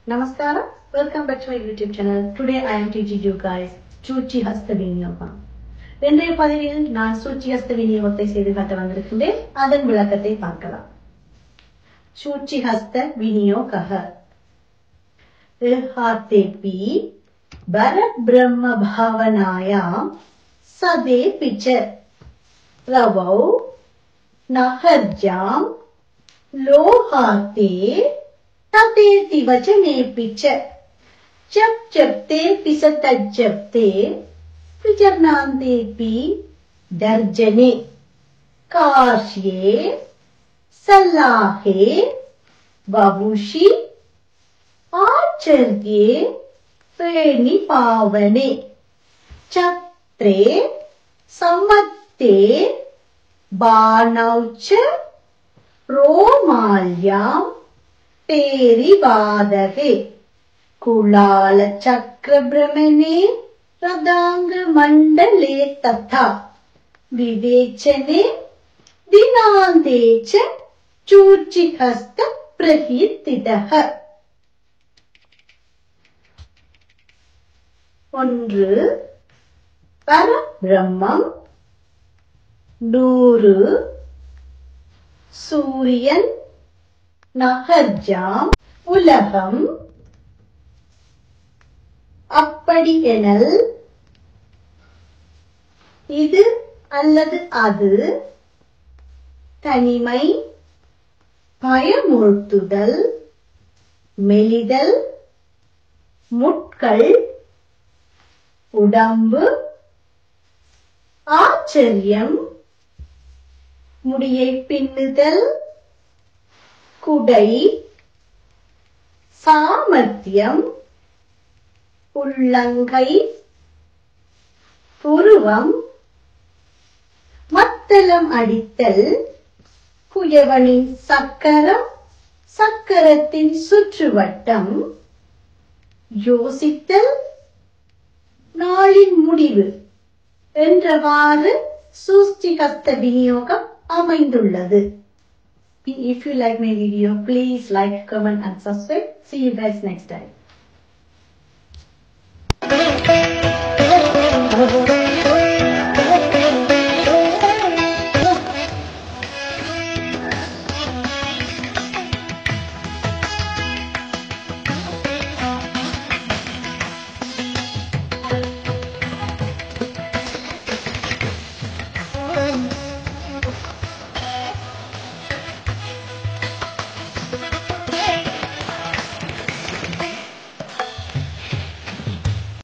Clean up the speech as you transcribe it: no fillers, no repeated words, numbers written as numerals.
Namaskara, welcome back to my YouTube channel. Today I am teaching you guys Chuchi Hasta Viniyogam. இன்றைய பதிவில் நான் சூச்சி ஹஸ்த விநியோகத்தை செய்து காட்ட வந்திருக்கின்றேன். அதன் விளக்கத்தை பார்க்கலாம். சூச்சி ஹஸ்த விநியோகः हातेपि परब्रह्म भावनायां सदेपि च रवौ नहर्यां लोहाते तदेति वचनेपि च जप जपते पिसत जपते विजर्नान्तेपि दर्जने काश्ये सल्लाहे ववुषि आचर्ये प्रेणि पावने चत्रे सम्मत्ते बाणौ च रोमाल्यां पेरिवादके कुलाल चक्रभ्रमणे रदांग मंडले तथा विवेचने दिनान्ते च चूर्चिहस्त प्रकीर्तितः. ஒன்று பரபிரம்மம், 100 சூரியன், நகர்ஜாம் உலகம். அப்படி எனல் இது அல்லது அது, தனிமை, பயமுறுத்துதல், மெலிதல், முட்கள், உடம்பு, ஆச்சரியம், முடியை பின்னுதல், குடை, சாமர்த்தியம், உள்ளங்கை, புருவம், மத்தளம் அடித்தல், குயவனின் சக்கரம், சக்கரத்தின் சுற்றுவட்டம், யோசித்தல், நாளின் முடிவு என்றவாறு சூச்சி ஹஸ்த விநியோகம் அமைந்துள்ளது. If you like my video, please like, comment and subscribe. See you guys next time.